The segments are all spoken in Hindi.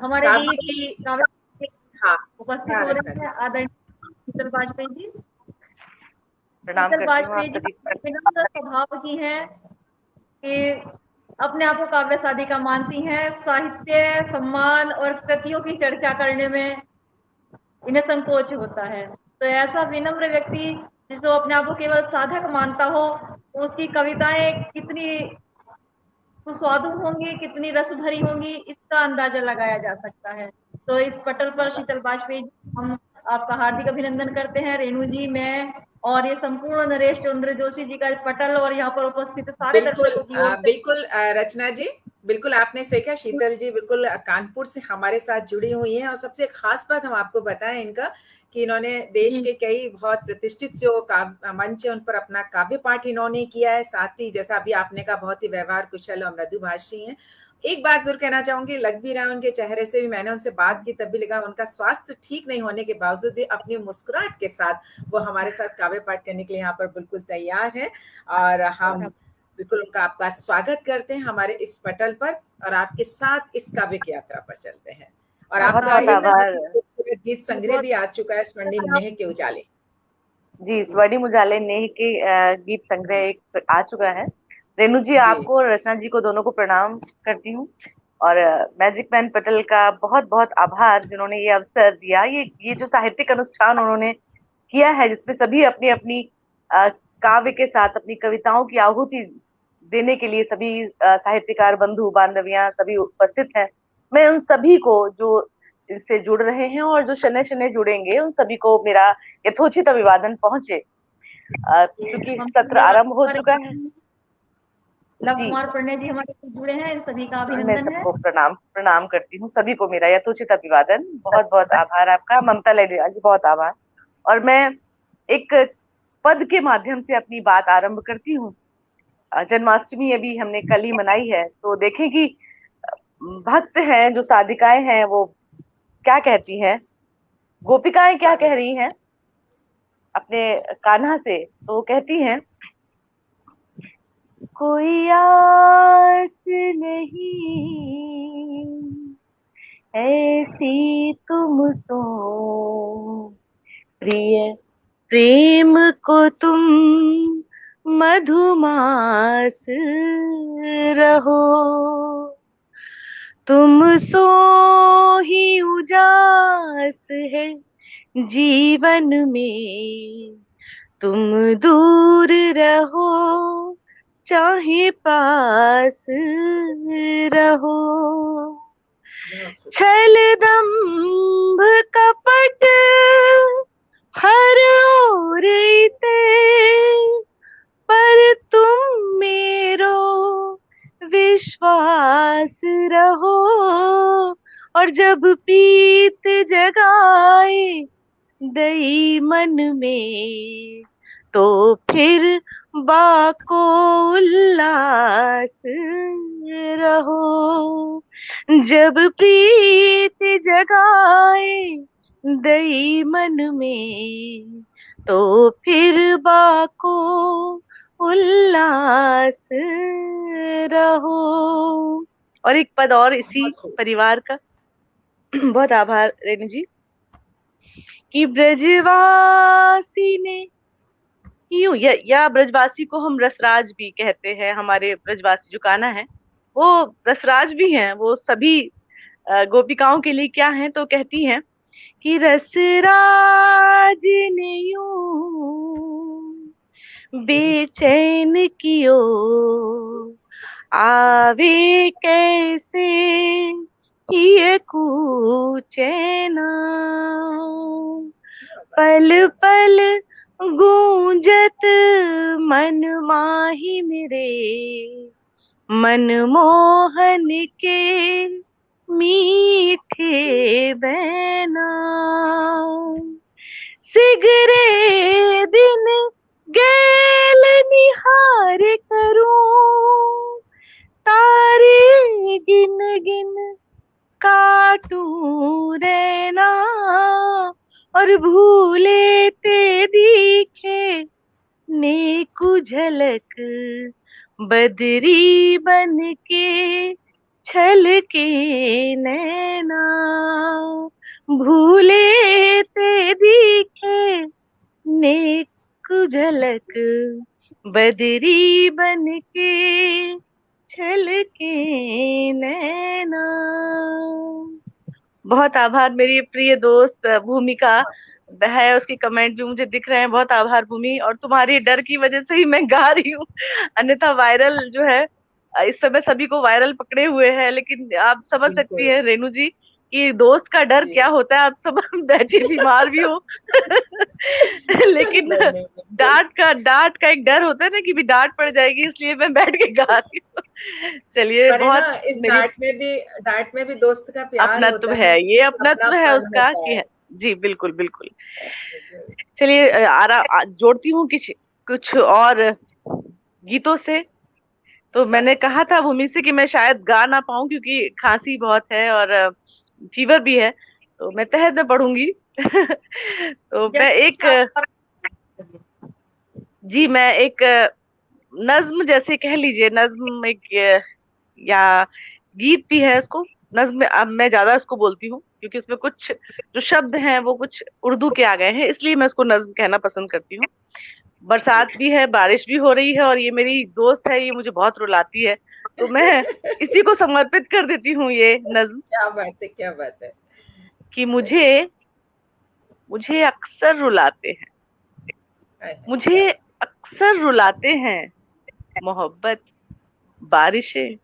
हमारे काव्य बीच की। काव्य हाँ उपस्थित हाँ हो रचना रहे जी। हैं आदरणीय शीतल वाजपेयी जी। प्रणाम शीतल करती हूँ आप वाजपेयी जी सभी पर। विनम्र स्वभाव की हैं कि अपने आप को काव्य साधिका मानती हैं। साहित्य सम्मान और कृतियों की चर्चा करने में इन्हें संकोच होता है। तो ऐसा विनम्र व्यक्ति जो अपने आप को केवल साधक मानता हो, तो उसकी कविताएं कितनी सुस्वादु होंगी, कितनी रस भरी होंगी, इसका अंदाजा लगाया जा सकता है। तो इस पटल पर शीतल वाजपेयी जी, हम आपका हार्दिक अभिनंदन करते हैं। रेणु जी, मैं और ये संपूर्ण नरेश चंद्र जोशी जी का इस पटल और यहाँ पर उपस्थित सारे बिल्कुल दर्शकों की ओर से बिल्कुल रचना जी, बिल्कुल आपने सही कहा। शीतल जी बिल्कुल कानपुर से हमारे साथ जुड़ी हुई हैं, और सबसे खास बात हम आपको बताएं इनका कि इन्होंने देश के कई बहुत प्रतिष्ठित जो मंच है उन पर अपना काव्य पाठ इन्होंने किया है। साथ ही जैसा अभी आपने कहा, बहुत ही व्यवहार कुशल और मृदुभाषी हैं। एक बात जरूर कहना चाहूंगी, लग भी रहा है उनके चेहरे से भी, मैंने उनसे बात की तब भी लगा उनका स्वास्थ्य ठीक नहीं होने के बावजूद भी अपनी मुस्कुराहट के साथ वो हमारे साथ काव्य पाठ करने के लिए यहाँ पर बिल्कुल तैयार है। और हम बिल्कुल उनका आपका स्वागत करते हैं हमारे इस पटल पर, और आपके साथ इस काव्य की यात्रा पर चलते हैं। और बहुत आपका बहुत एक आभार। बहुत ही खूबसूरत गीत संग्रह भी आ चुका है, स्वर्णिम नेह के उजाले। जी, स्वर्णिम उजाले नेह के गीत संग्रह एक आ चुका है। रेणु जी, जी आपको और रचना जी को दोनों को प्रणाम करती हूँ। और मैजिक मैन पटेल का बहुत बहुत आभार जिन्होंने ये अवसर दिया, ये जो साहित्यिक अनुष्ठान उन्होंने किया है, जिसमें सभी अपनी अपनी काव्य के साथ अपनी कविताओं की आहुति देने के लिए सभी साहित्यकार बंधु बांधवियां सभी उपस्थित हैं। मैं उन सभी को जो इससे जुड़ रहे हैं और जो शनै शनै जुड़ेंगे, उन सभी को मेरा यथोचित अभिवादन पहुंचे। चूंकि सत्र आरंभ हो चुका है। लव जी, कुमार पंडित जी हमारे साथ जुड़े हैं, इन सभी का मैं अभिनंदन है। सबको प्रणाम प्रणाम करती हूँ। सभी को मेरा यथोचित अभिवादन। बहुत बहुत आभार आपका। ममता लहरिया जी, बहुत आभार। और मैं एक पद के माध्यम से अपनी बात आरंभ करती हूँ। जन्माष्टमी अभी हमने कल ही मनाई है, तो देखें कि भक्त हैं, जो साधिकाएं हैं, वो क्या कहती हैं, गोपिकाएं क्या कह रही हैं अपने कान्हा से। तो वो कहती हैं, कोई आस नहीं ऐसी तुमसो प्रिय, प्रेम को तुम मधुमास रहो, तुम सो ही उजास है जीवन में, तुम दूर रहो चाहे पास रहो, छल दंभ कपट हर ओर ते, पर तुम मेरो विश्वास रहो, और जब प्रीत जगाए दई मन में, तो फिर बाको उल्लास रहो, जब प्रीत जगाए दई मन में, तो फिर बाको उल्लास रहो। और एक पद और इसी परिवार का। बहुत आभार रेणु जी। कि ब्रजवासी ने यूं, या ब्रजवासी को हम रसराज भी कहते हैं। हमारे ब्रजवासी जो कान्हा है, वो रसराज भी हैं। वो सभी गोपिकाओं के लिए क्या हैं, तो कहती हैं कि रसराज ने यूं बेचैन कियो, आवे कैसे ये कुचैना, पल पल गूंजत मन माही मेरे, मनमोहन के मीठे बैना, सिगरे दिन गैल निहार करूं, तारे गिन गिन काटूं रैना, और भूले ते दिखे नेकु झलक बदरी बन के छल के नैना, भूले ते दिखे नेक झलक, बदरी बन के छल के नैना। बहुत आभार मेरी प्रिय दोस्त भूमिका है, उसकी कमेंट भी मुझे दिख रहे हैं। बहुत आभार भूमि, और तुम्हारी डर की वजह से ही मैं गा रही हूँ, अन्यथा वायरल जो है इस समय सभी को वायरल पकड़े हुए है। लेकिन आप समझ सकती है रेणु जी कि दोस्त का डर क्या होता है। आप सब बैठे बीमार भी हो लेकिन डांट का एक डर होता है ना कि भी डांट पड़ जाएगी, इसलिए मैं बैठ के गा रही हूँ। चलिए, बहुत इस डांट में भी दोस्त का प्यार अपनत्व होता है, ये उसका अपनत्व है अपनापन उसका होता कि है। जी बिल्कुल बिल्कुल। चलिए जोड़ती हूँ कुछ और गीतों से। तो मैंने कहा था भूमि से कि मैं शायद गा ना पाऊं क्योंकि खांसी बहुत है और फीवर भी है, तो मैं तहत में पढ़ूंगी तो मैं एक नज्म जैसे कह लीजिए, नज्म एक या गीत भी है, उसको नज्म अब मैं ज्यादा इसको बोलती हूँ क्योंकि इसमें कुछ जो शब्द हैं वो कुछ उर्दू के आ गए हैं, इसलिए मैं इसको नज्म कहना पसंद करती हूँ। बरसात भी है, बारिश भी हो रही है, और ये मेरी दोस्त है, ये मुझे बहुत रुलाती है, तो मैं इसी को समर्पित कर देती हूँ ये नज्म। क्या बात है कि मुझे अक्सर रुलाते हैं, मुझे अक्सर रुलाते हैं मोहब्बत, बारिशें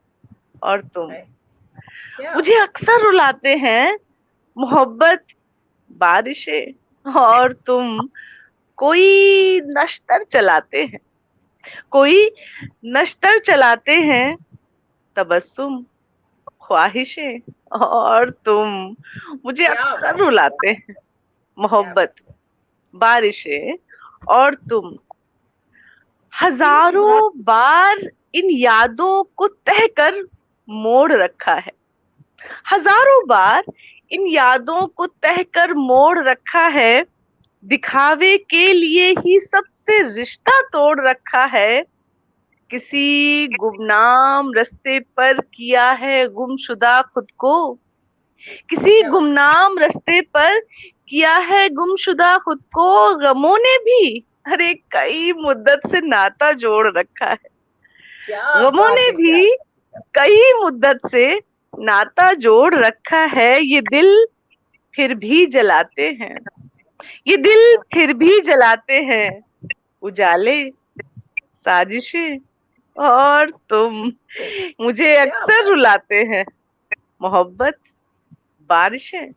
और तुम। मुझे अक्सर रुलाते हैं मोहब्बत, बारिशें और तुम। कोई नश्तर चलाते हैं, तबस्सुम, ख्वाहिशें और तुम। मुझे अक्सर रुलाते हैं मोहब्बत, बारिशें और तुम। हजारों बार इन यादों को तह कर मोड़ रखा है, हजारों बार इन यादों को तह कर मोड़ रखा है। दिखावे के लिए ही सबसे रिश्ता तोड़ रखा है। किसी गुमनाम रास्ते पर किया है गुमशुदा खुद को, किसी गुमनाम रास्ते पर किया है गुमशुदा खुद को। गमों ने भी अरे कई मुद्दत से नाता जोड़ रखा है, गमों ने भी कई मुद्दत से नाता जोड़ रखा है। ये दिल फिर भी जलाते हैं, ये दिल फिर भी जलाते हैं। उजाले, साजिशें और तुम। मुझे अक्सर रुलाते हैं मोहब्बत, बारिशें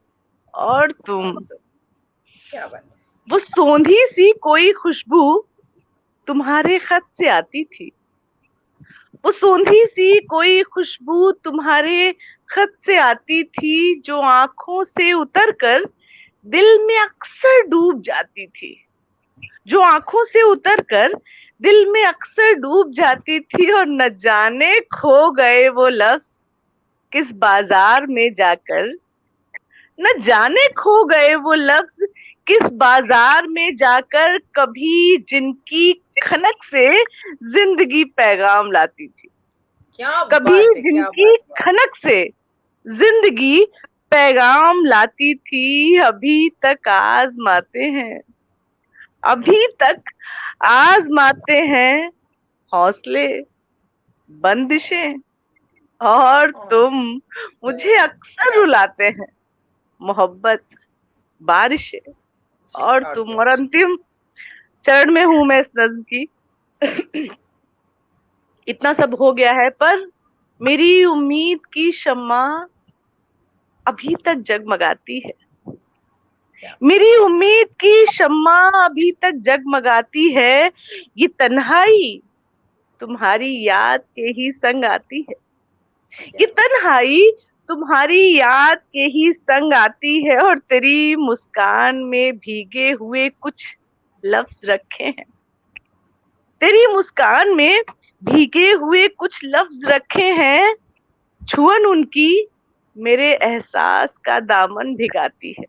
और तुम। क्या बात है। वो सोंधी सी कोई खुशबू तुम्हारे खत से आती थी, वो सोंधी सी कोई खुशबू तुम्हारे खत से आती थी, जो आंखों से उतरकर दिल में अक्सर डूब जाती थी, जो आंखों से उतरकर दिल में अक्सर डूब जाती थी। और न जाने खो गए वो लफ्ज किस बाजार में जाकर, न जाने खो गए वो लफ्ज किस बाजार में जाकर। कभी जिनकी खनक से जिंदगी पैगाम लाती थी, कभी जिनकी खनक से जिंदगी पैगाम लाती थी। अभी तक आजमाते हैं, अभी तक आजमाते हैं हौसले, बंदिशें और तुम। मुझे अक्सर रुलाते हैं मोहब्बत, बारिशें और तुम। और अंतिम चरण में हूं मैं इस नज्म की। इतना सब हो गया है पर मेरी उम्मीद की शम्मा अभी तक जगमगाती है, मेरी उम्मीद की शम्मा अभी तक जगमगाती है। ये तन्हाई तुम्हारी याद के ही संग आती है, ये तन्हाई तुम्हारी याद के ही संग आती है। और तेरी मुस्कान में भीगे हुए कुछ लफ्ज रखे हैं, तेरी मुस्कान में भीगे हुए कुछ लफ्ज रखे हैं। छुअन उनकी मेरे एहसास का दामन भिगाती है,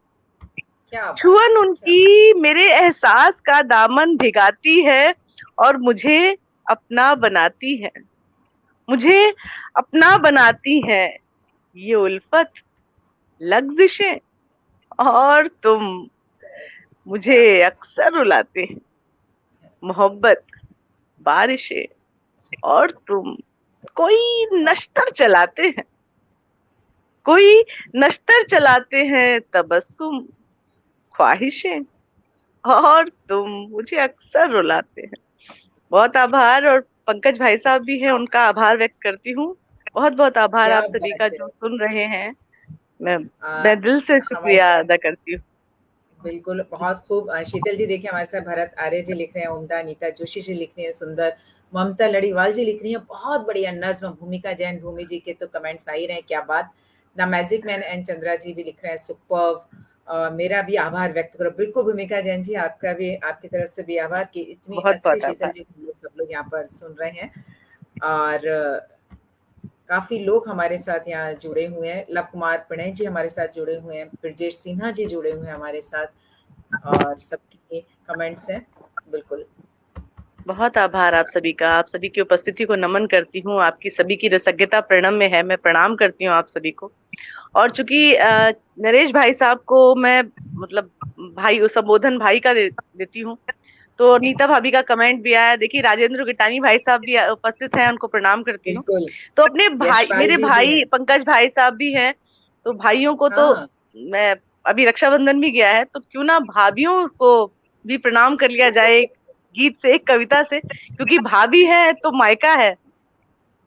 छुअन उनकी मेरे एहसास का दामन भिगाती है। और मुझे अपना बनाती है, मुझे अपना बनाती है। ये उल्फत लग्जिशें और तुम मुझे अक्सर रुलाते हैं। मोहब्बत बारिशें और तुम कोई नश्तर चलाते हैं, कोई नश्तर चलाते हैं। तबस्सुम ख्वाहिशें और तुम मुझे अक्सर रुलाते हैं। बहुत आभार। और पंकज भाई साहब भी हैं, उनका आभार व्यक्त करती हूँ। बहुत बहुत आभार क्या आप सभी बात का है। जो सुन रहे हैं। मैं दिल से हमारे शुक्रिया साथ अदा करती हूँ। बिल्कुल, बहुत खूब। शीतल जी देखिए हमारे साथ भरत आर्य जी लिख रहे हैं उम्दा, नीता जोशी जी लिख रही हैं सुंदर, ममता लड़ीवाल जी लिख रही हैं बहुत बढ़िया नज्म, भूमिका जैन भूमि जी के तो कमेंट्स आ ही रहे हैं, क्या बात। The magic man and Chandra ji भी लिख रहे हैं सुपर्ब। मेरा भी आभार व्यक्त करो। बिल्कुल भूमिका जैन जी, आपका भी, आपकी तरफ से भी आभार कि इतनी बहुत अच्छी बहुत शीतल आभार। जी को हम लोग सब लोग यहाँ पर सुन रहे हैं। और काफी लोग हमारे साथ यहाँ जुड़े हुए हैं। लव कुमार प्रणय जी हमारे साथ जुड़े हुए हैं, ब्रजेश सिन्हा जी जुड़े हुए हैं हमारे साथ, और सबके कमेंट्स हैं। बिल्कुल बहुत आभार आप सभी का। आप सभी की उपस्थिति को नमन करती हूँ। आपकी सभी की रसज्ञता प्रणम में है। मैं प्रणाम करती हूँ आप सभी को। और चूंकि नरेश भाई साहब को मैं मतलब भाई संबोधन भाई का देती हूँ, तो नीता भाभी का कमेंट भी आया। देखिए राजेंद्र गिटानी भाई साहब भी उपस्थित हैं, उनको प्रणाम करती हूँ। बिल्कुल। तो अपने भाई, यशपाल मेरे जी भी भाई हैं। पंकज भाई साहब भी हैं, तो भाइयों को तो हाँ मैं, अभी रक्षाबंधन भी गया है, तो क्यों ना भाभियों को भी प्रणाम कर लिया जाए, एक गीत से, एक कविता से। क्योंकि भाभी है तो मायका है,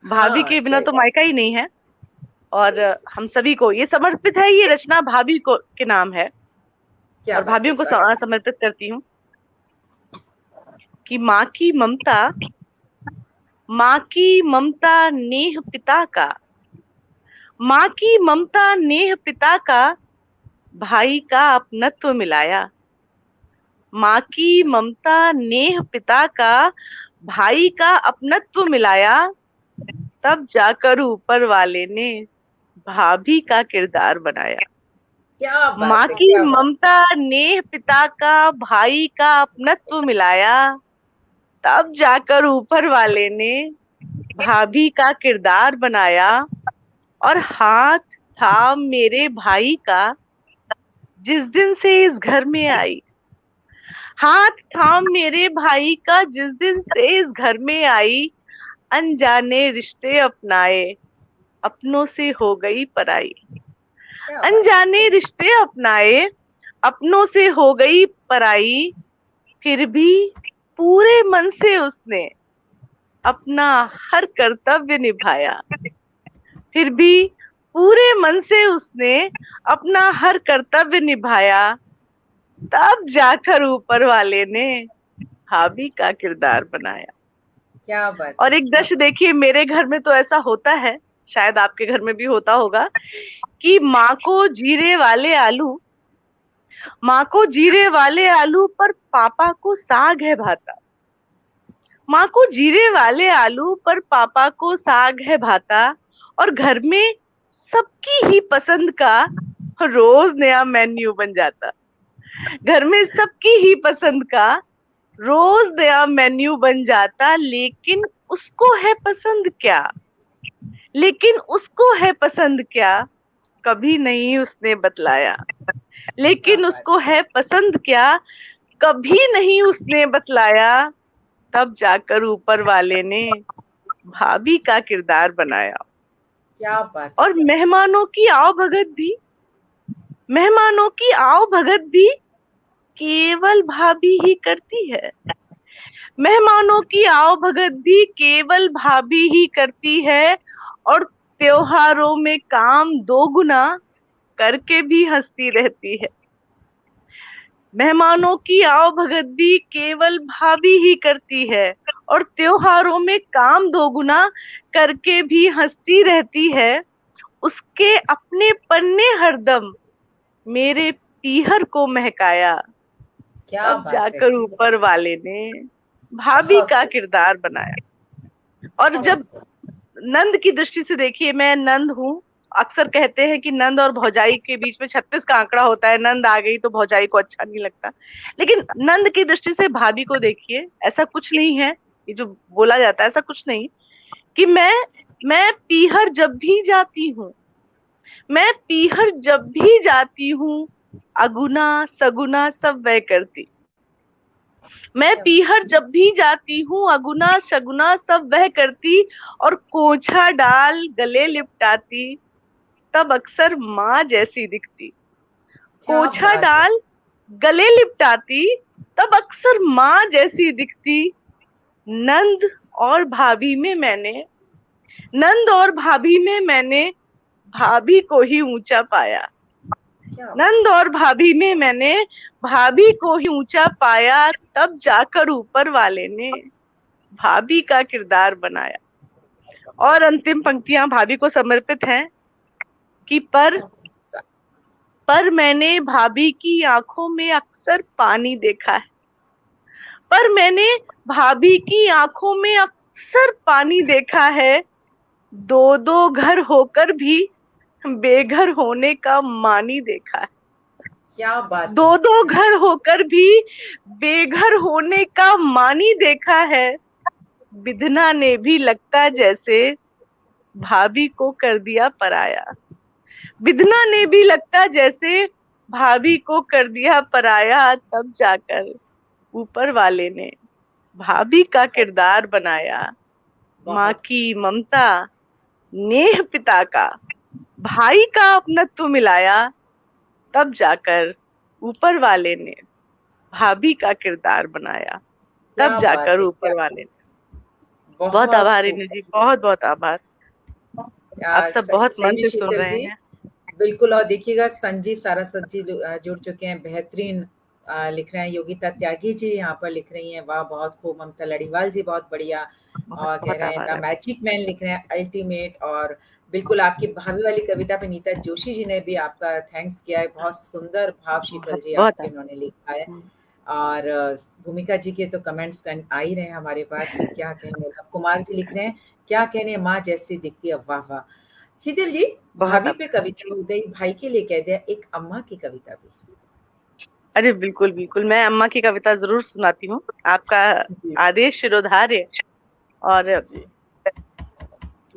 भाभी हाँ के बिना सही तो बात। मायका ही नहीं है। और हम सभी को ये समर्पित है, ये रचना भाभी को के नाम है, क्या और बात है, भाभियों को स्वागत है। समर्पित करती हूँ। कि माँ की ममता, माँ की ममता नेह पिता का, माँ की ममता नेह पिता का, भाई का अपनत्व मिलाया। माँ की ममता नेह पिता का, भाई का अपनत्व मिलाया। तब जाकर ऊपर वाले ने भाभी का किरदार बनाया। क्या माँ बात है, की क्या बात। ममता नेह पिता का, भाई का अपनत्व मिलाया। तब जाकर ऊपर वाले ने भाभी का किरदार बनाया। और हाथ था मेरे भाई का जिस दिन से इस घर में आई। हाथ था मेरे भाई का जिस दिन से इस घर में आई। अनजाने रिश्ते अपनाए, अपनों से हो गई पराई। क्या बात है। अनजाने रिश्ते अपनाए, अपनों से हो गई पराई। फिर भी पूरे मन से उसने अपना हर कर्तव्य निभाया। फिर भी पूरे मन से उसने अपना हर कर्तव्य निभाया। तब जाकर ऊपर वाले ने भाभी का किरदार बनाया। क्या बात है, और एक क्या दृश्य बात। देखिए, मेरे घर में तो ऐसा होता है, शायद आपके घर में भी होता होगा, कि माँ को जीरे वाले आलू, माँ को जीरे वाले आलू पर पापा को साग है भाता। माँ को जीरे वाले आलू पर पापा को साग है भाता। और घर में सबकी ही पसंद का रोज नया मेन्यू बन जाता। घर में सबकी ही पसंद का रोज नया मेन्यू बन जाता। लेकिन उसको है पसंद क्या, लेकिन उसको है पसंद क्या, कभी नहीं उसने बतलाया। क्या लेकिन बात उसको है, है पसंद क्या, कभी नहीं उसने बतलाया। तब जाकर ऊपर वाले ने भाभी का किरदार बनाया। क्या बात है, और क्या बात। मेहमानों की आओ भगत भी, मेहमानों की आओ भगत भी केवल भाभी ही करती है। मेहमानों की आओ भगत भी केवल भाभी ही करती है। और त्योहारों में काम दोगुना करके भी हंसती रहती है। मेहमानों की आओ भगत भी केवल भाभी ही करती है, और त्योहारों में काम दोगुना करके भी हंसती रहती है। उसके अपने पन्ने हरदम मेरे पीहर को महकाया। क्या तब बात है, जाकर ऊपर वाले ने भाभी बहुत का खूब, किरदार बनाया। और बहुत जब खूब। नंद की दृष्टि से देखिए, मैं नंद हूँ। अक्सर कहते हैं कि नंद और भौजाई के बीच में 36 का आंकड़ा होता है, नंद आ गई तो भौजाई को अच्छा नहीं लगता। लेकिन नंद की दृष्टि से भाभी को देखिए, ऐसा कुछ नहीं है, ये जो बोला जाता है ऐसा कुछ नहीं कि मैं पीहर जब भी जाती हूँ, मैं पीहर जब भी जाती हूँ, अगुना सगुना सब वह करती। मैं पीहर जब भी जाती हूँ, अगुना शगुना सब वह करती, और कोछा डाल गले लिपटाती, तब अक्सर माँ जैसी दिखती। क्या कोछा बात है। डाल गले लिपटाती, तब अक्सर माँ जैसी दिखती। नंद और भाभी में मैंने भाभी को ही ऊंचा पाया। क्या बात। नंद और भाभी में मैंने भाभी को ही ऊंचा पाया, तब जाकर ऊपर वाले ने भाभी का किरदार बनाया। और अंतिम पंक्तियां भाभी को समर्पित हैं कि पर मैंने भाभी की आंखों में अक्सर पानी देखा है। पर मैंने भाभी की आंखों में अक्सर पानी देखा है। दो दो घर होकर भी बेघर होने का मानी देखा है। क्या बात है। दो दो घर होकर भी बेघर होने का मानी देखा है। विधना ने भी लगता जैसे भाभी को कर दिया पराया। विधना ने भी लगता जैसे भाभी को कर दिया पराया, तब जाकर ऊपर वाले ने भाभी का किरदार बनाया। माँ की ममता, नेह पिता का, भाई का अपनत्व मिलाया, तब जाकर ऊपर वाले ने भाभी का किरदार बनाया। तब जाकर ऊपर वाले ने। बहुत आभार रेणु जी, बहुत बहुत आभार। आप सब बहुत मन से सुन रहे हैं। बिल्कुल। और देखिएगा संजीव सारस्वत जी जुड़ चुके हैं, बेहतरीन लिख रहे हैं। योगिता त्यागी जी यहाँ पर लिख रही हैं, वाह बहुत खूब। ममता लड़ीवाल जी बहुत बढ़िया। और कह रहे हैं द मैजिक मैन लिख रहे हैं, अल्टीमेट। और बिल्कुल आपकी भाभी वाली कविता पे नीता जोशी जी ने भी आपका थैंक्स किया है, बहुत सुंदर भाव शीतल जी आपके उन्होंने लिखा है। और भूमिका जी के तो कमेंट्स आ ही रहे हैं हमारे पास कि क्या कहने। कुमार जी लिख रहे हैं, क्या कहने माँ जैसी दिखती है, वाह वाह। शीतल जी, भाभी पे कविता हो गई, भाई के लिए कह दिया, एक अम्मा की कविता भी। अरे बिल्कुल बिल्कुल, मैं अम्मा की कविता जरूर सुनाती हूँ, आपका आदेश शिरोधार्य। और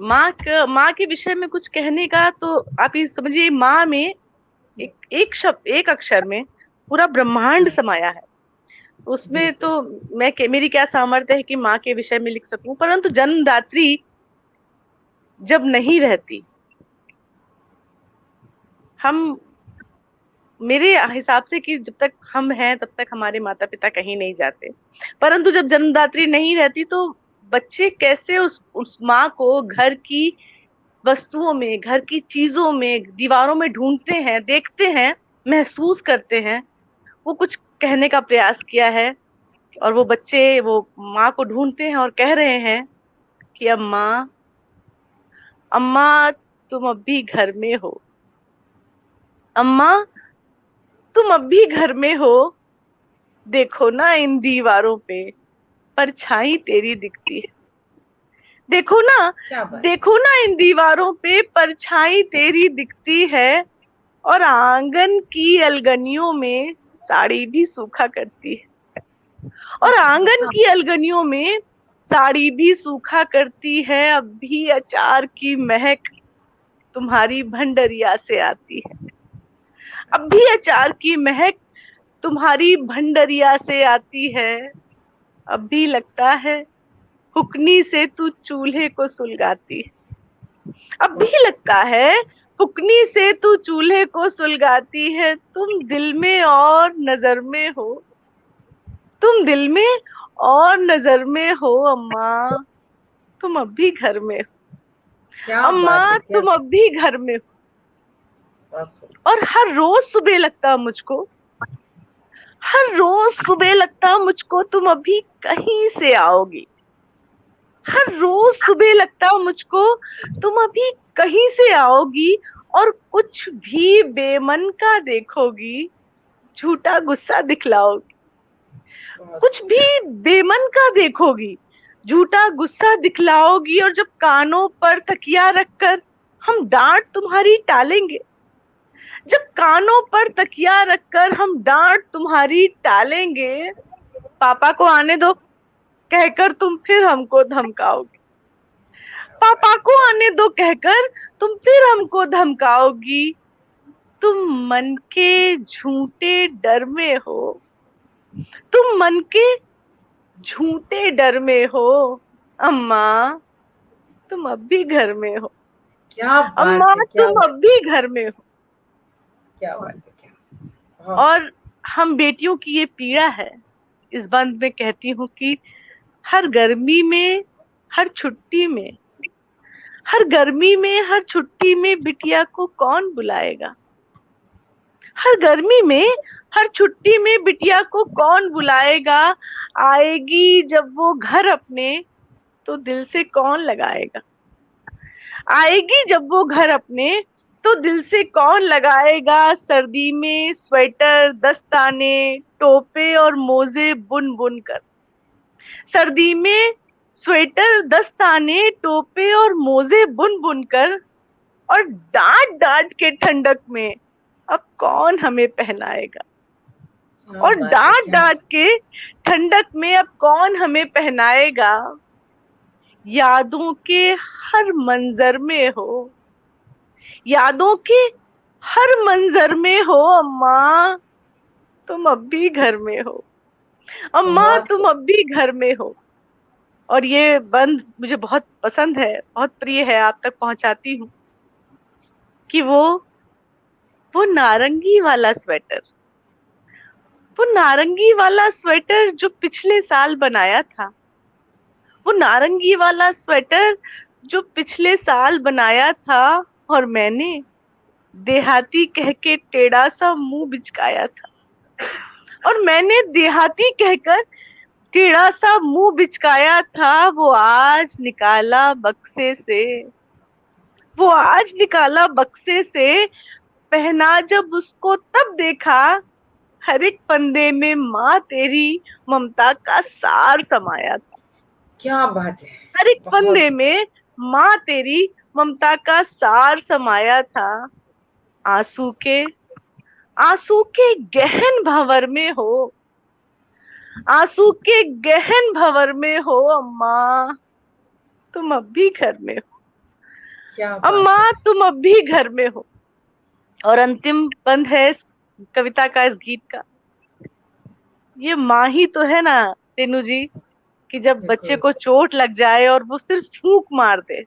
माँ के विषय में कुछ कहने का तो आप ये समझिए, माँ में एक शब्द, एक अक्षर में पूरा ब्रह्मांड समाया है। उसमें तो मेरी क्या सामर्थ्य है कि माँ के विषय में लिख सकूं, परंतु जन्मदात्री जब नहीं रहती, मेरे हिसाब से कि जब तक हम हैं तब तक हमारे माता पिता कहीं नहीं जाते, परंतु जब जन्मदात्री नहीं रहती तो बच्चे कैसे उस माँ को घर की वस्तुओं में, घर की चीजों में, दीवारों में ढूंढते हैं, देखते हैं, महसूस करते हैं। वो कुछ कहने का प्रयास किया है और वो बच्चे वो माँ को ढूंढते हैं और कह रहे हैं कि अम्मा तुम अब भी घर में हो, अम्मा तुम अब भी घर में हो, देखो ना इन दीवारों पे परछाई तेरी दिखती है। देखो ना इन दीवारों पे परछाई तेरी दिखती है, और आंगन की अलगनियों में साड़ी भी सूखा करती है, और आंगन की अलगनियों में साड़ी भी सूखा करती है। अब भी अचार की महक तुम्हारी भंडरिया से आती है, अब भी अचार की महक तुम्हारी भंडरिया से आती है। अब भी लगता है फुकनी से तू चूल्हे को सुलगाती है, अब भी लगता है फुकनी से तू चूल्हे को सुलगाती है। तुम दिल में और नजर में हो, तुम दिल में और नजर में हो, अम्मा तुम अब भी घर में हो, अम्मा तुम अब भी घर में हो। और हर रोज सुबह लगता मुझको, हर रोज सुबह लगता मुझको तुम अभी कहीं से आओगी, हर रोज सुबह लगता मुझको तुम अभी कहीं से आओगी, और कुछ भी बेमन का देखोगी, झूठा गुस्सा दिखलाओगी। कुछ भी बेमन का देखोगी, झूठा गुस्सा दिखलाओगी, और जब कानों पर तकिया रखकर हम डांट तुम्हारी टालेंगे, जब कानों पर तकिया रखकर हम डांट तुम्हारी टालेंगे, पापा को आने दो कहकर तुम फिर हमको धमकाओगे, पापा को आने दो कहकर तुम फिर हमको धमकाओगी। तुम मन के झूठे डर में हो, तुम मन के झूठे डर में हो। अम्मा तुम अब भी घर में हो, क्या बात अम्मा है, क्या तुम बात, अब भी घर में हो। क्या बात है, क्या बहुत और हम बेटियों की ये पीड़ा है। इस बंद में कहती हूँ कि हर गर्मी में, हर छुट्टी में, हर गर्मी में, हर छुट्टी में बिटिया को कौन बुलाएगा। हर गर्मी में, हर छुट्टी में बिटिया को कौन बुलाएगा। आएगी जब वो घर अपने तो दिल से कौन लगाएगा। आएगी जब वो घर अपने तो दिल से कौन लगाएगा। सर्दी में स्वेटर, दस्ताने, टोपे और मोजे बुन बुन कर। सर्दी में स्वेटर, दस्ताने, टोपे और मोजे बुन बुन कर। और डांट डांट के ठंडक में अब कौन हमें पहनाएगा। क्या और बात है, डांट क्या डांट के ठंडक में अब कौन हमें पहनाएगा। यादों के हर मंजर में हो, यादों के हर मंजर में हो। अम्मा तुम अब भी घर में हो, अम्मा बहुत तुम अब भी घर में हो। और ये बंद मुझे बहुत पसंद है, बहुत प्रिय है, आप तक पहुंचाती हूँ कि वो नारंगी वाला स्वेटर, वो नारंगी वाला स्वेटर जो पिछले साल बनाया था, वो नारंगी वाला स्वेटर जो पिछले साल बनाया था। और मैंने देहाती कह के टेढ़ा सा मुंह बिचकाया था। और मैंने देहाती कहकर टेढ़ा सा मुंह बिचकाया था। वो आज निकाला बक्से से, वो आज निकाला बक्से से। पहना जब उसको तब देखा, हर एक फंदे में माँ तेरी ममता का सार समाया था। क्या बात है, हर एक बहुत फंदे में माँ तेरी ममता का सार समाया था। आंसू के, आंसू के गहन भंवर में हो, आंसू के गहन भंवर में हो। अम्मा तुम अब भी घर में हो, क्या बात अम्मा है, तुम अब भी घर में हो। और अंतिम बंद है इस कविता का, इस गीत का। ये माँ ही तो है ना तेनू जी, कि जब बच्चे बिल्कुल, को चोट लग जाए और वो सिर्फ फूंक मार दे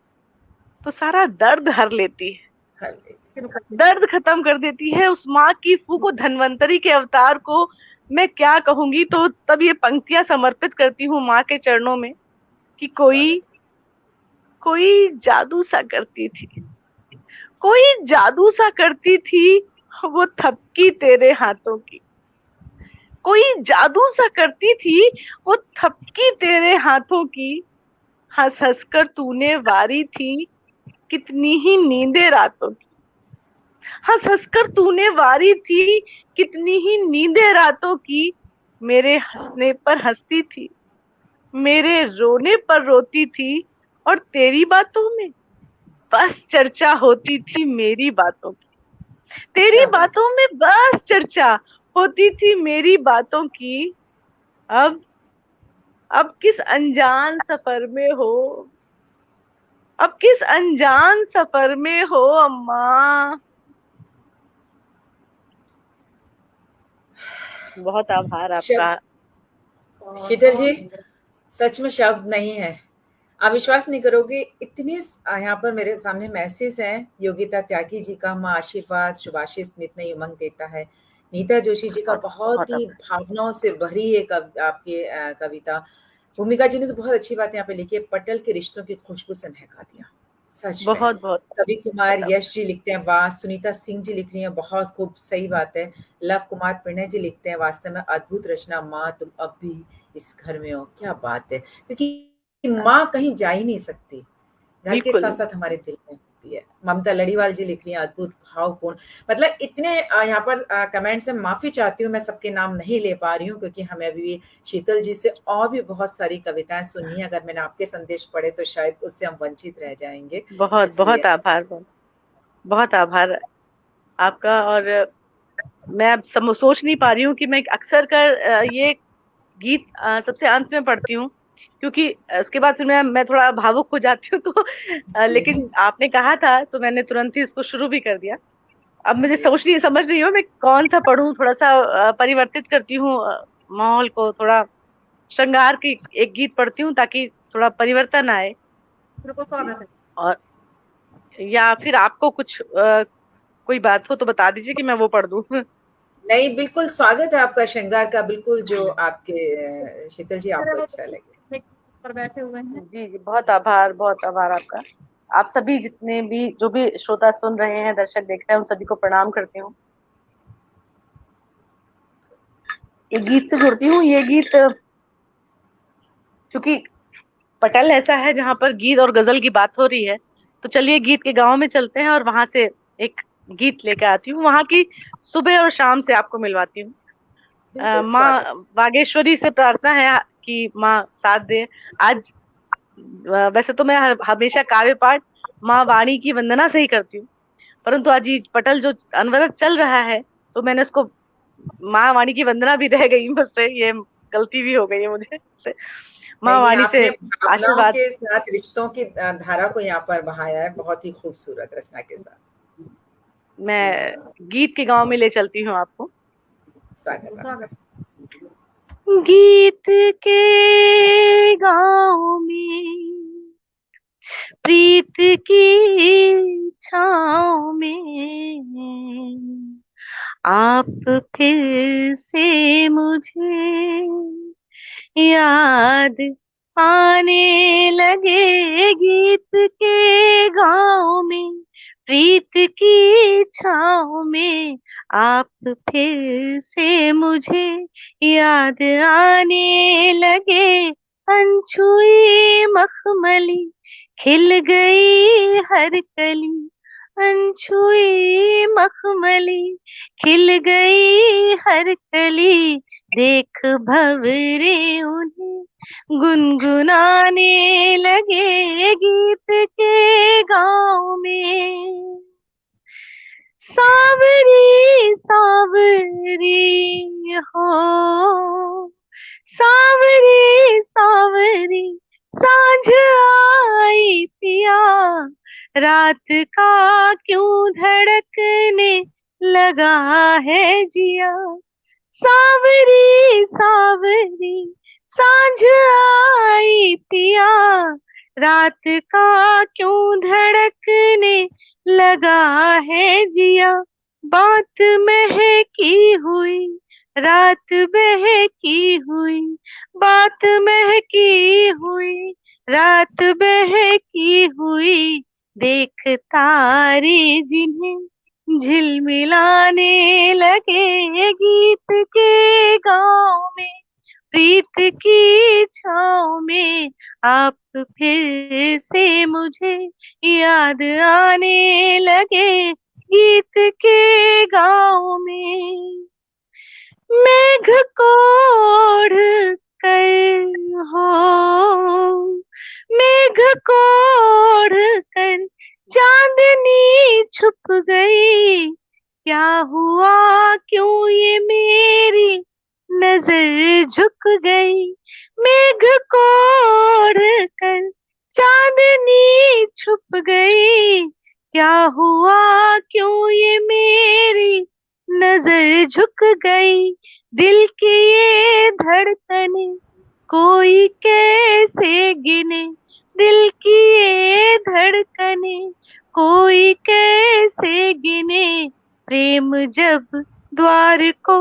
तो सारा दर्द हर लेती है, हर लेती, दर्द खत्म कर देती है। उस माँ की फूंक को, धन्वंतरी के अवतार को मैं क्या कहूंगी। तो तब ये पंक्तियां समर्पित करती हूँ माँ के चरणों में कि कोई स्वागत, कोई जादू सा करती थी, कोई जादू सा करती थी वो थपकी तेरे हाथों की। कोई जादू सा करती थी वो थपकी तेरे हाथों की। हंस हंस कर तूने वारी थी कितनी ही नींदे रातों की। हंस हंस कर तूने वारी थी कितनी ही नींदे रातों की। मेरे हंसने पर हंसती थी, मेरे रोने पर रोती थी। और तेरी बातों में बस चर्चा होती थी मेरी बातों की। तेरी क्या बात बातों में बस चर्चा होती थी मेरी बातों की। अब किस अनजान सफर में हो, अब किस अनजान सफर में हो। अम्मा बहुत आभार है। आपका। शीतल जी, सच में शब्द नहीं है, आप विश्वास नहीं करोगे, इतने यहाँ पर मेरे सामने मैसेज हैं। योगिता त्यागी जी का माँ आशीर्वाद, शुभाशीष स्मित ने उमंग देता है, नीता जोशी जी का बहुत बहुत बहुत ही आभार। भावनाओं से भरी है आपकी कविता। भूमिका जी ने तो बहुत अच्छी बात यहाँ पे लिखी है, पटल के रिश्तों की खुशबू से महका दिया, सच में। बहुत बहुत कवि कुमार बहुत यश जी लिखते हैं, वाह। सुनीता सिंह जी लिख रही हैं, बहुत खूब, सही बात है। लव कुमार प्रणय जी लिखते हैं, वास्तव में अद्भुत रचना, माँ तुम अब भी इस घर में हो। क्या बात है, क्योंकि माँ कहीं जा ही नहीं सकती, घर के बिल्कुल। साथ साथ हमारे दिल में होती है। ममता लड़ीवाल जी लिख रही हैं, अद्भुत, भावपूर्ण। मतलब इतने यहाँ पर कमेंट्स है, माफी चाहती हूँ मैं सबके नाम नहीं ले पा रही हूँ, क्योंकि हमें अभी भी शीतल जी से और भी बहुत सारी कविताएं सुननी है। अगर मैंने आपके संदेश पढ़े तो शायद उससे हम वंचित रह जाएंगे, बहुत इसलिए बहुत आभार, बहुत आभार आपका। और मैं अब सोच नहीं पा रही हूँ कि मैं अक्सर कर ये गीत सबसे अंत में पढ़ती हूँ, क्योंकि उसके बाद फिर मैं थोड़ा भावुक हो जाती हूँ, तो लेकिन आपने कहा था तो मैंने तुरंत ही इसको शुरू भी कर दिया। अब मुझे समझ रही हूँ मैं कौन सा पढूं, थोड़ा सा परिवर्तित करती हूँ माहौल को, थोड़ा श्रृंगार की एक गीत पढ़ती हूँ ताकि थोड़ा परिवर्तन आए। बिल्कुल स्वागत है। और या फिर आपको कुछ कोई बात हो तो बता दीजिए कि मैं वो पढ़ दूं। नहीं, बिल्कुल स्वागत है आपका श्रृंगार का, बिल्कुल जो आपके शीतल जी आपको अच्छा लगे। पर बैठे हुए हैं। जी जी, बहुत आभार आपका। आप सभी जितने भी जो भी श्रोता सुन रहे हैं, दर्शक देख रहे हैं, उन सभी को प्रणाम करती हूँ। एक गीत से जुड़ती हूँ। ये गीत चूंकि पटल ऐसा है जहाँ पर गीत और गजल की बात हो रही है, तो चलिए गीत के गांव में चलते हैं और वहां से एक गीत लेकर आती हूँ, वहां की सुबह और शाम से आपको मिलवाती हूँ। माँ बागेश्वरी से प्रार्थना है कि माँ साथ दे। आज वैसे तो मैं हमेशा काव्य पाठ माँ वाणी की वंदना से ही करती हूँ, परंतु आज ये पटल जो अनवरत चल रहा है तो मैंने उसको माँ वाणी की वंदना भी रह गई मुझसे, ये गलती भी हो गई है मुझे से। माँ नहीं, वाणी से आपने भावनाओं आशीर्वाद के साथ रिश्तों की धारा को यहाँ पर बहाया है, बहुत ही खूबसूरत रचना के साथ। मैं गीत के गांव में ले चलती हूँ आपको। स्वागत। गीत के गांव में प्रीत की छाँव में आप फिर से मुझे याद आने लगे। गीत के गांव में प्रीत की छाँव में आप फिर से मुझे याद आने लगे। अनछुई मखमली खिल गई हर कली, अनछुई मखमली खिल गई हर कली, देख भंवरे उन्हें गुनगुनाने लगे। गीत के गांव में सावरी सावरी हो, सावरी सावरी सांझ आई पिया, रात का क्यों धड़कने लगा है जिया। सावरी सावरी सांझ आई पिया, रात का क्यों धड़कने लगा है जिया। बात महकी हुई रात बहकी हुई, बात महकी हुई रात बहकी हुई, देख तारे जिन्हें झिलमिलाने लगे। गीत के गांव में प्रीत की छाँव में आप फिर से मुझे याद आने लगे। गीत के गांव में मेघ को ओढ़ कर हो, मेघ को ओढ़ कर चांदनी छुप गई, क्या हुआ क्यों ये मेरी नजर झुक गई। मेघ को ओढ़ कर चांदनी छुप गई, क्या हुआ क्यों ये मेरी नजर झुक गई। दिल की ये धड़कने कोई कैसे गिने, दिल की ये धड़कने कोई कैसे गिने, प्रेम जब द्वार को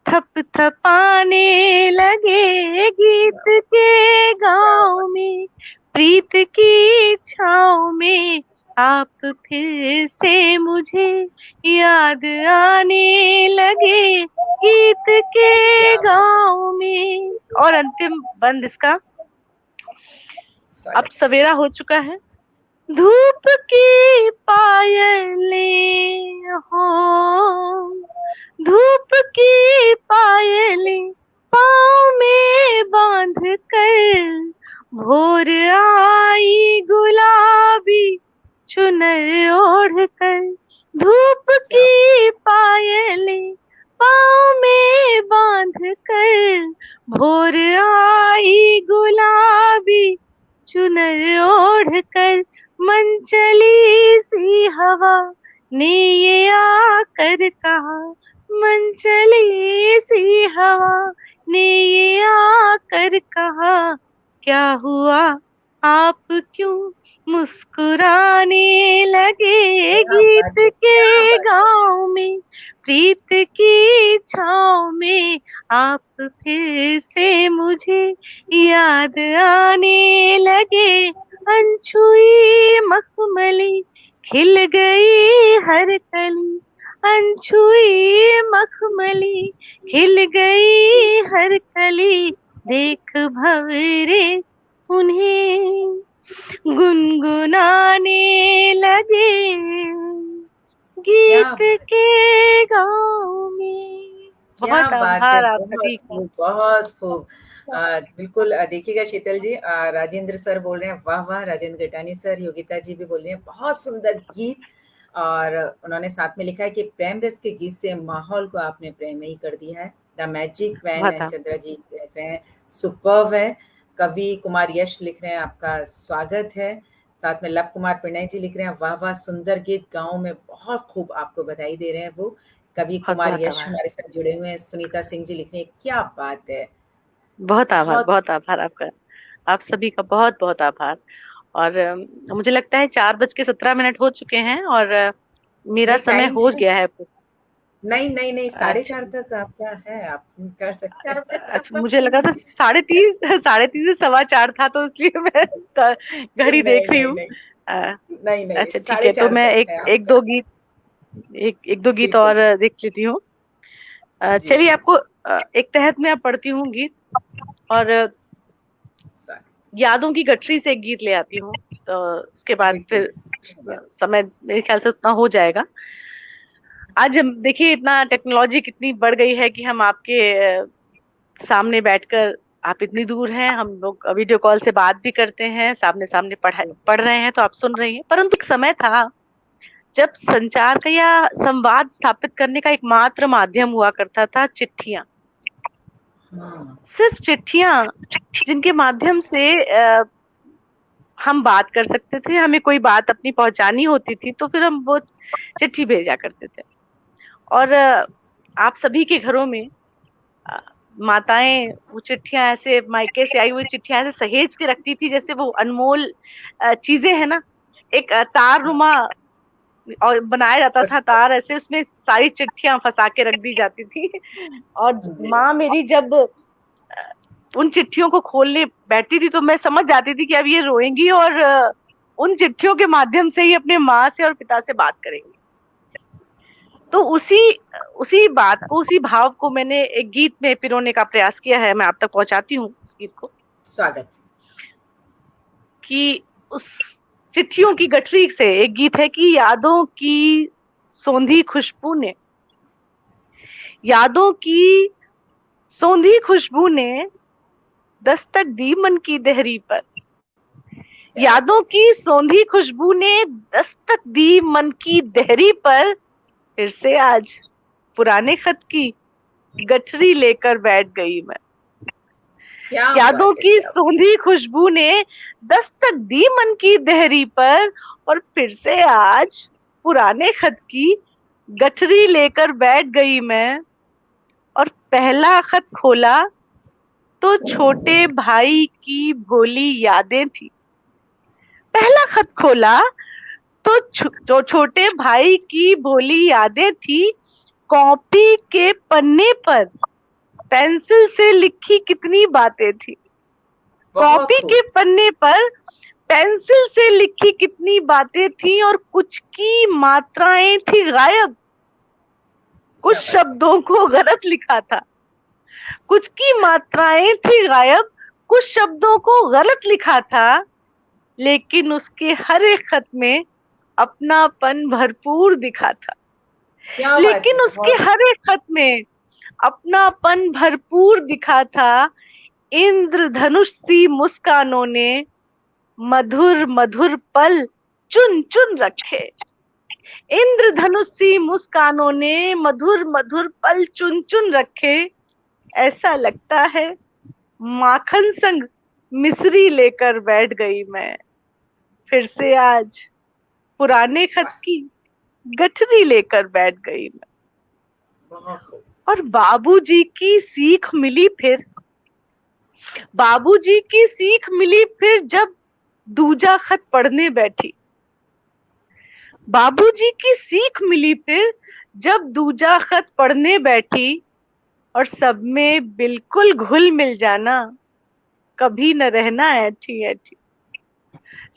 थप थपाने लगे। गीत के गांव में प्रीत की छाँव में आप फिर से मुझे याद आने लगे। गीत के गांव में। और अंतिम बंद इसका, अब सवेरा हो चुका है, धूप की पायलें हो, धूप की पायलें पाँव में बांध कर, भोर आई गुलाबी चुनर ओढ़ कर। धूप की पायलें पाँव में बांध कर, भोर आई गुलाबी पढ़ कर मन चली सी हवा ने ये आकर कहा, मन चली सी हवा ने ये आकर कहा, क्या हुआ आप क्यों मुस्कुराने लगे, क्या गीत बात है, क्या के बात है। गाँव में प्रीत की छाँव में आप फिर से मुझे याद आने लगे, अनछुई मखमली खिल गई हर कली, अनछुई मखमली खिल गई हर कली, देख भंवरे उन्हें गुनगुनाने लगे, क्या गीत बात, के गाँव में। क्या बहुत बात है, आभार आप बहुत सभी का। खूब, बहुत खूब। बिल्कुल देखिएगा शीतल जी, राजेंद्र सर बोल रहे हैं वाह वाह, राजेंद्र गटानी सर, योगिता जी भी बोल रही हैं बहुत सुंदर गीत। और उन्होंने साथ में लिखा है कि प्रेम रस के गीत से माहौल को आपने प्रेमयी कर दिया है। द मैजिक वैन बहुत एंड चंद्रा जी लिख रहे हैं सुपर्ब है। कवि कुमार यश लिख रहे हैं आपका स्वागत है। साथ में लव कुमार प्रणय जी लिख रहे हैं वाह वाह सुंदर गीत, गाँव में बहुत खूब, आपको बधाई दे रहे हैं वो। कवि बहुत कुमार बहुत यश आभार, हमारे साथ जुड़े हुए हैं। सुनीता सिंह जी लिख रही हैं क्या बात है, बहुत बहुत आभार आपका, आप सभी का बहुत बहुत आभार। और मुझे लगता है 4:17 हो चुके हैं और मेरा नहीं समय टाइम हो है, गया है। नहीं नहीं नहीं, साढ़े अच्छा, चार तक आपका है, आप कर सकते हैं। अच्छा, मुझे लगा था 3:30, 3:30 से 4:15 था, तो इसलिए मैं घड़ी नहीं देख रही नहीं हूँ। नहीं अ, नहीं नहीं, अच्छा ठीक साढ़े है, तो चार मैं तक एक है एक आपका। दो गीत, एक दो गीत बिल्कुल, और देख लेती हूँ। जी चलिए, आपको एक तहत में पढ़ती हूँ गीत, और स्वागत, यादों की गठरी से एक गीत ले आती हूँ, तो उसके बाद बिल्कुल, फिर समय मेरे ख्याल से उतना हो जाएगा। आज हम देखिए, इतना टेक्नोलॉजी कितनी बढ़ गई है कि हम आपके सामने बैठकर, आप इतनी दूर हैं, हम लोग वीडियो कॉल से बात भी करते हैं, सामने सामने पढ़ रहे हैं तो आप सुन रही हैं, परंतु एक समय था जब संचार का या संवाद स्थापित करने का एकमात्र माध्यम हुआ करता था चिट्ठियां। हाँ, सिर्फ चिट्ठियां, जिनके माध्यम से हम बात कर सकते थे, हमें कोई बात अपनी पहुंचानी होती थी तो फिर हम वो चिट्ठी भेजा करते थे। और आप सभी के घरों में अ, माताएं वो चिट्ठियां ऐसे, मायके से आई हुई चिट्ठियां ऐसे सहेज के रखती थी, जैसे वो अनमोल चीजें है ना। एक तार हाँ, नुमा और बनाया जाता बस था तार, ऐसे उसमें सारी चिट्ठियां फंसा के रख दी जाती थी। और जी, माँ मेरी जब उन चिट्ठियों को खोलने बैठती थी तो मैं समझ जाती थी कि अब ये रोएंगी, और उन चिट्ठियों के माध्यम से ही अपने माँ से और पिता से बात करेंगी। तो उसी उसी बात को, उसी भाव को मैंने एक गीत में पिरोने का प्रयास किया है। मैं आप तक पहुंचाती हूँ इस गीत को, स्वागत, कि उस चिट्ठियों की गठरी से एक गीत है कि यादों की सौंधी खुशबू ने, यादों की सौंधी खुशबू ने दस्तक दी मन की देहरी पर, क्या बात यादों है, की सौंधी खुशबू ने दस्तक दी मन की देहरी पर, फिर से आज पुराने खत की गठरी लेकर बैठ गई मैं। क्या यादों बात है, की क्या बात, सौंधी खुशबू ने दस्तक दी मन की देहरी पर, और फिर से आज पुराने खत की गठरी लेकर बैठ गई मैं। और पहला खत खोला तो छोटे भाई की भोली यादें थी, पहला खत खोला तो जो छोटे भाई की भोली यादें थी, कॉपी के पन्ने पर पेंसिल से लिखी कितनी बातें थी, बहुत कॉपी खूब, के पन्ने पर पेंसिल से लिखी कितनी बातें थी, और कुछ की मात्राएं थी गायब, कुछ क्या बात है, शब्दों को गलत लिखा था, कुछ की मात्राएं थी गायब, कुछ शब्दों को गलत लिखा था, लेकिन उसके हर एक खत में अपनापन भरपूर दिखा था, क्या बात है, लेकिन उसके बहुत, हर एक खत में अपनापन भरपूर दिखा था। इंद्रधनुष सी मुस्कानों ने मधुर मधुर पल चुन चुन रखे, इंद्रधनुष सी मुस्कानों ने मधुर मधुर पल चुन चुन रखे, ऐसा लगता है माखन संग मिश्री लेकर बैठ गई मैं। फिर से आज पुराने खत की गठरी लेकर बैठ गई मैं। बहुत खूब। और बाबूजी की सीख मिली फिर, बाबूजी की सीख मिली फिर जब दूजा खत पढ़ने बैठी। बाबूजी की सीख मिली फिर जब दूजा खत पढ़ने बैठी। और सब में बिल्कुल घुल मिल जाना, कभी न रहना ऐठी ऐठी।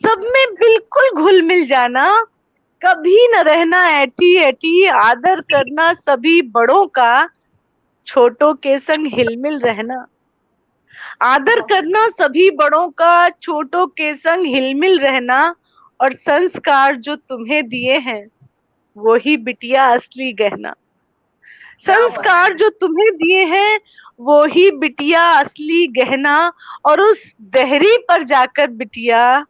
सब में बिल्कुल घुल मिल जाना, कभी न रहना ऐठी ऐठी। आदर करना सभी बड़ों का, छोटों के संग हिलमिल रहना। आदर करना सभी बड़ों का, छोटों के संग हिलमिल रहना। और संस्कार जो तुम्हें दिए हैं, वो ही बिटिया असली गहना। क्या बात संस्कार है। जो तुम्हें दिए हैं, वो ही बिटिया असली गहना। और उस दहरी पर जाकर बिटिया,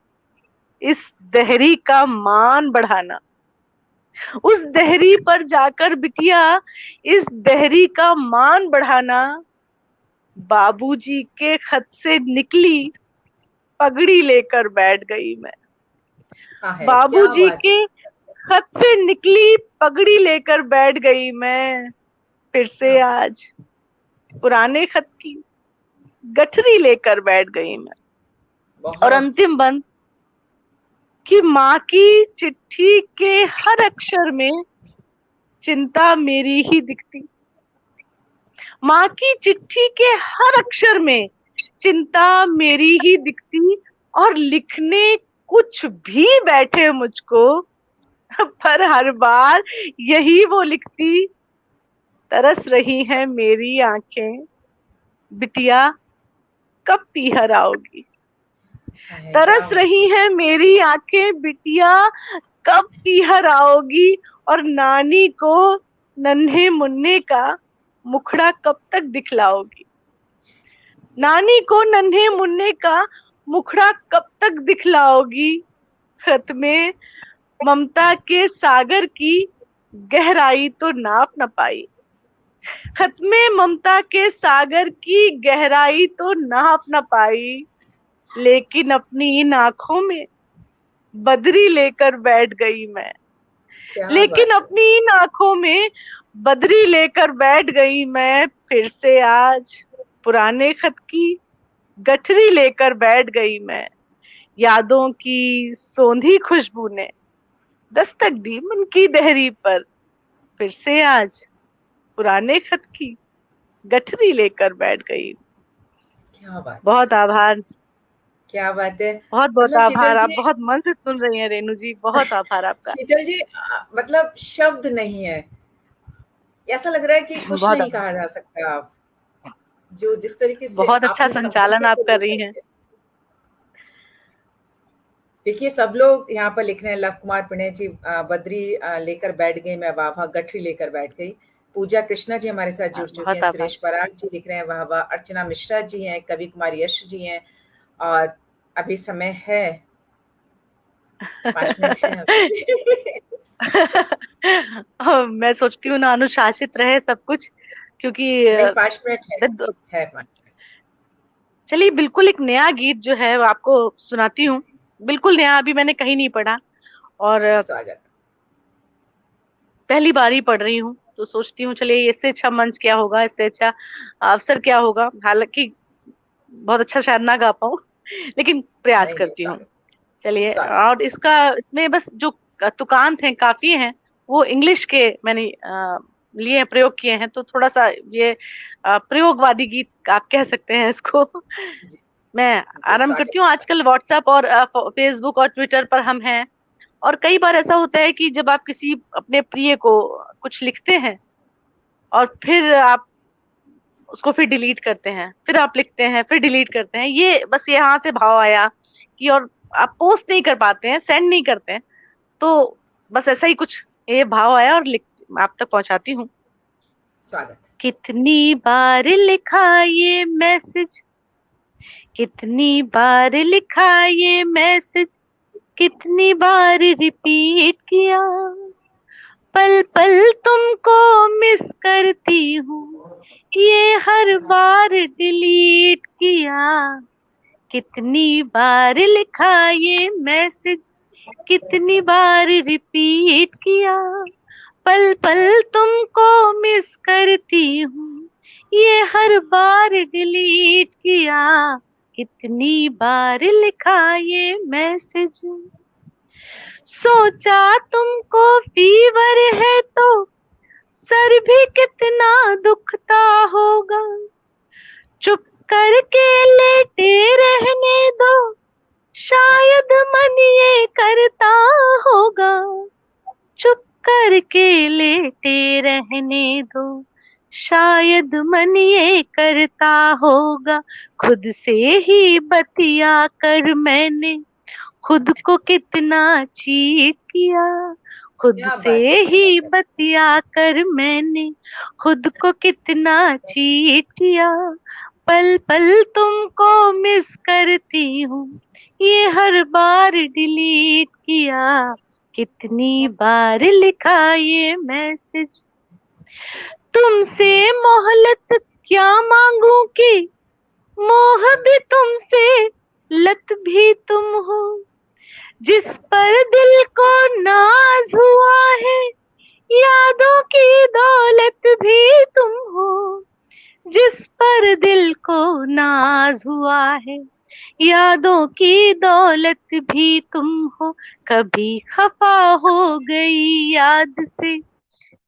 इस दहरी का मान बढ़ाना। उस दहरी पर जाकर बिटिया, इस दहरी का मान बढ़ाना। बाबूजी के खत से निकली पगड़ी लेकर बैठ गई मैं। हाँ है, क्या बाबूजी बात है। के खत से निकली पगड़ी लेकर बैठ गई मैं। फिर से हाँ, आज पुराने खत की गठरी लेकर बैठ गई मैं। और बहुत अंतिम बंद कि माँ की चिट्ठी के हर अक्षर में चिंता मेरी ही दिखती। माँ की चिट्ठी के हर अक्षर में चिंता मेरी ही दिखती। और लिखने कुछ भी बैठे मुझको, पर हर बार यही वो लिखती। तरस रही हैं मेरी आंखें, बिटिया कब पीहर आओगी। है, क्या तरस बात रही है। हैं मेरी आंखें, बिटिया कब पीहर आओगी। और नानी को नन्हे मुन्ने का मुखड़ा कब तक दिखलाओगी। नानी को नन्हे मुन्ने का मुखड़ा कब तक दिखलाओगी। खत में ममता के सागर की गहराई तो नाप न पाई। खत में ममता के सागर की गहराई तो नाप न पाई। लेकिन अपनी इन आंखों में बदरी लेकर बैठ गई मैं। क्या लेकिन बात है। अपनी इन आंखों में बदरी लेकर बैठ गई मैं। फिर से आज पुराने खत की गठरी लेकर बैठ गई मैं। यादों की सोंधी खुशबू ने दस्तक दी मन की दहरी पर। फिर से आज पुराने खत की गठरी लेकर बैठ गई। क्या बात है। बहुत आभार, क्या बात है। बहुत बहुत मतलब शीतल आभार। आप जी, बहुत मन से सुन रही हैं रेणु जी, बहुत आभार आपका। शीतल जी, मतलब शब्द नहीं है, ऐसा लग रहा है कि कुछ बहुत नहीं आभार। कहा जा सकता। आप जो जिस तरीके से बहुत अच्छा आपने संचालन संबंधों आप को कर लेकर रही हैं। के, देखिए सब लोग यहाँ पर लिख रहे हैं। लव कुमार प्रणय जी, बद्री लेकर बैठ गई मैं, वाह वाह गठरी लेकर बैठ गई। पूजा कृष्णा जी हमारे साथ जुड़ चुके हैं। बहुत आभार। सुरेश पराग जी लिख रहे हैं वाह वाह। अर्चना मिश्रा जी हैं, कवि कुमार यश जी हैं। और अभी समय है, 5 मिनट है अभी। मैं सोचती हूँ ना, अनुशासित रहे सब कुछ, क्योंकि नहीं, 5 मिनट द- है 5 मिनट। चलिए बिल्कुल एक नया गीत जो है वो आपको सुनाती हूँ। बिल्कुल नया, अभी मैंने कहीं नहीं पढ़ा और स्वागत। पहली बार ही पढ़ रही हूँ। तो सोचती हूँ चलिए इससे अच्छा मंच क्या होगा, इससे अच्छा अवसर क्या होगा। हालांकि बहुत अच्छा शायद ना गा पाऊँ, लेकिन प्रयास नहीं नहीं, करती हूँ। स्वागत चलिए, स्वागत। और इसमें बस जो तुकांत हैं काफी हैं, वो इंग्लिश के मैंने लिए प्रयोग किए हैं। तो थोड़ा सा ये प्रयोगवादी गीत आप कह सकते हैं इसको। जी, मैं बिल्कुल आरंभ करती हूँ। स्वागत। आजकल व्हाट्सएप और फेसबुक और ट्विटर पर हम हैं, और कई बार ऐसा होता है कि जब आप किसी अपने प्रिय को कुछ लिखते हैं और फिर आप उसको फिर डिलीट करते हैं, फिर आप लिखते हैं, फिर डिलीट करते हैं। ये बस यहाँ से भाव आया कि, और आप पोस्ट नहीं कर पाते हैं, सेंड नहीं करते हैं। तो बस ऐसा ही कुछ ये भाव आया और आप तक पहुंचाती हूँ। स्वागत। कितनी बार लिखा ये मैसेज, कितनी बार लिखा ये मैसेज, कितनी बार रिपीट किया। पल पल तुमको मिस करती हूँ, ये हर बार डिलीट किया। कितनी बार लिखा ये मैसेज, कितनी बार रिपीट किया, पल पल तुमको मिस करती हूँ, ये हर बार डिलीट किया, कितनी बार लिखा ये मैसेज, सोचा तुमको फीवर है तो सर भी कितना दुखता होगा, चुप करके लेटे रहने दो, शायद मन ये करता होगा, चुप करके लेटे रहने दो, शायद मन ये करता होगा। खुद से ही बतिया कर मैंने खुद को कितना चीट किया, खुद क्या से बात है, ही बतिया कर मैंने खुद को कितना चीट किया, पल पल तुमको मिस करती हूँ, ये हर बार डिलीट किया, कितनी बार लिखा ये मैसेज, तुमसे मोहलत क्या मांगू कि मोह भी तुमसे लत भी तुम हो, जिस पर दिल को नाज हुआ है, यादों की दौलत भी तुम हो, जिस पर दिल को नाज हुआ है, यादों की दौलत भी तुम हो, कभी खफा हो गई याद से,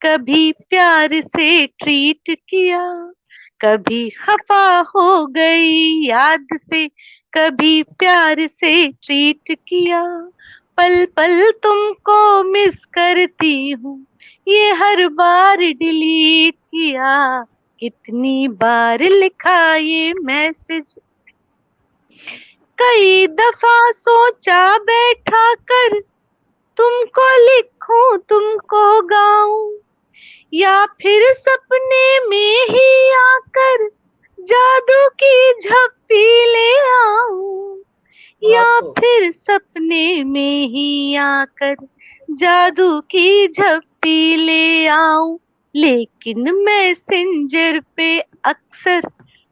कभी प्यार से ट्रीट किया, कभी खफा हो गई याद से, कभी प्यार से ट्रीट किया, पल पल तुमको मिस करती हूँ, ये हर बार डिलीट किया, कितनी बार लिखा ये मैसेज, कई दफा सोचा बैठा कर तुमको लिखूं तुमको गाऊं, या फिर सपने में ही आकर जादू की झप्पी ले आऊं, या फिर सपने में ही आकर जादू की झप्पी ले आऊं, लेकिन मैसेंजर पे अक्सर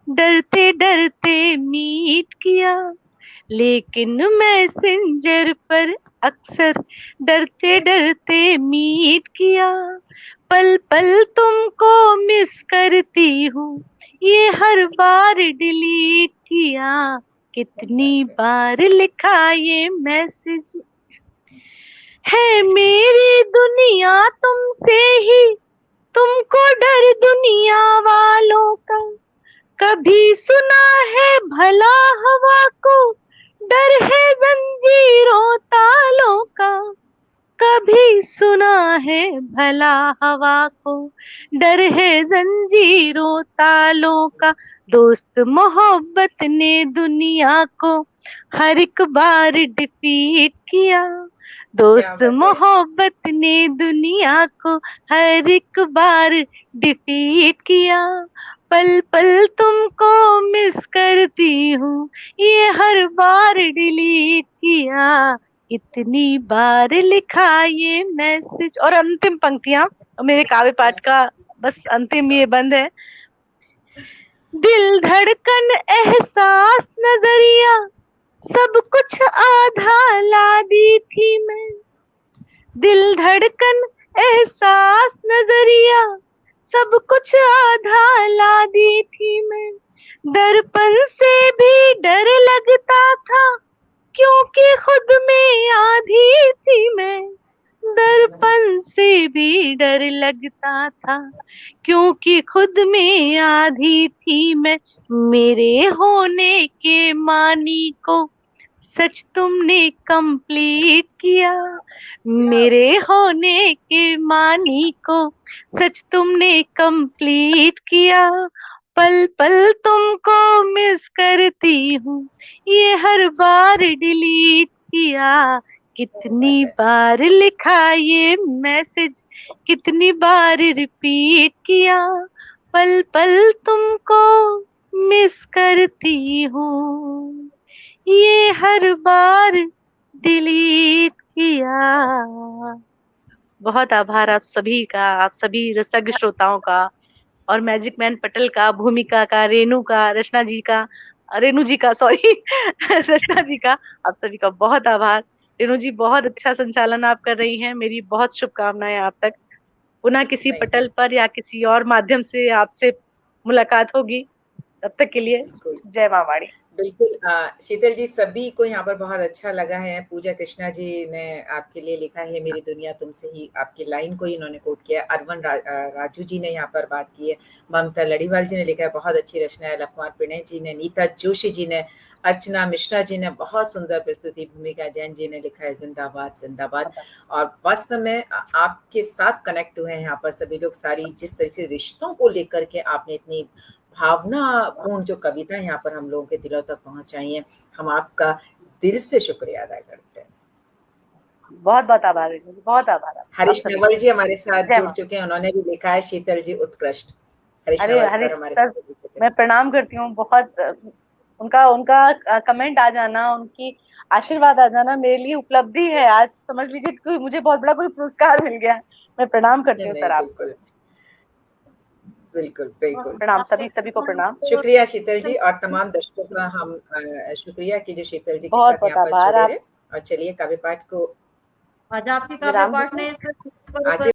डरते डरते मीट किया, लेकिन मैसेंजर पर अक्सर डरते डरते मीट किया, पल पल तुमको मिस करती हूँ, ये हर बार डिलीट किया, कितनी बार लिखा ये मैसेज, है मेरी दुनिया तुमसे ही, तुमको डर दुनिया वालों का, कभी सुना है भला हवा को डर है जंजीरों तालों का, कभी सुना है भला हवा को डर है जंजीरों तालों का, दोस्त मोहब्बत ने दुनिया को हर एक बार डिफीट किया, दोस्त मोहब्बत ने दुनिया को हर एक बार डिफीट किया, पल पल तुमको मिस करती हूँ, ये हर बार डिलीट किया, इतनी बार लिखा ये मैसेज। और अंतिम पंक्तियां मेरे काव्य पाठ का, बस अंतिम ये बंद है, दिल धड़कन एहसास नजरिया सब कुछ आधा ला दी थी मैं, दिल धड़कन एहसास नजरिया सब कुछ आधा ला दी थी मैं, दर्पण से भी डर लगता था क्योंकि खुद में आधी थी मैं, दर्पण से भी डर लगता था क्योंकि खुद में आधी थी मैं, मेरे होने के मानी को सच तुमने कंप्लीट किया, मेरे होने के मानी को सच तुमने कंप्लीट किया, पल पल तुमको मिस करती हूँ, ये हर बार डिलीट किया, कितनी बार लिखा ये मैसेज, कितनी बार रिपीट किया, पल पल तुमको मिस करती हूँ, ये हर बार डिलीट किया। बहुत आभार आप सभी का, आप सभी रसज्ञ श्रोताओं का, और मैजिक मैन पटेल का, भूमिका का, रेणु का, रचना जी का, सॉरी रचना जी का, आप सभी का बहुत आभार। रेणु जी, बहुत अच्छा संचालन आप कर रही हैं। मेरी बहुत शुभकामनाएं आप तक। पुनः किसी Thank you. पटल पर या किसी और माध्यम से आपसे मुलाकात होगी। तब तक के लिए बिल्कुल जय माँ वाणी। बिल्कुल शीतल जी, सभी को यहाँ पर बहुत अच्छा लगा है। पूजा कृष्णा जी ने आपके लिए लिखा है मेरी दुनिया तुमसे ही, आपकी लाइन को इन्होंने कोट किया। अरवन राजू जी ने यहाँ पर बात की है। ममता लड़ीवाल जी ने लिखा है बहुत अच्छी रचना है। लव कुमार प्रणय जी ने, नीता जोशी जी ने, अर्चना मिश्रा जी ने बहुत सुंदर प्रस्तुति, भूमिका जैन जी ने लिखा है जिंदाबाद जिंदाबाद। और वास्तव में आपके साथ कनेक्ट हुए हैं यहाँ पर सभी लोग। सारी जिस तरीके से रिश्तों को लेकर के आपने इतनी भावनापूर्ण जो कविता यहाँ पर हम लोगों के दिलों तक पहुंचाई है, हम आपका दिल से शुक्रिया अदा करते हैं। बहुत बहुत आभार रेणु जी, बहुत आभार। हरीश नवल जी हमारे साथ जय जुड़ माँ। चुके हैं, उन्होंने भी लिखा है शीतल जी उत्कृष्ट। हरीश अरे नवल हरीश सर हमारे सर, साथ जुड़ चुके हैं। मैं प्रणाम करती हूँ बहुत। उनका उनका कमेंट आ जाना, उनकी आशीर्वाद आ जाना मेरे लिए उपलब्धि है। आज समझ लीजिए कि मुझे बहुत बड़ा कोई पुरस्कार मिल गया। मैं प्रणाम करती हूँ नहीं, सर आपको। बिल्कुल बिल्कुल बिल्कुल। प्रणाम, सभी को प्रणाम। शुक्रिया शीतल जी, और तमाम दर्शकों का हम शुक्रिया कि जो शीतल जी के बहुत साथ बहुत यहाँ पर आभार। जुड़े आप रहे। और चलिए काव्य पाठ को आज आपके काव्य विराम पाठ दें। ने आगे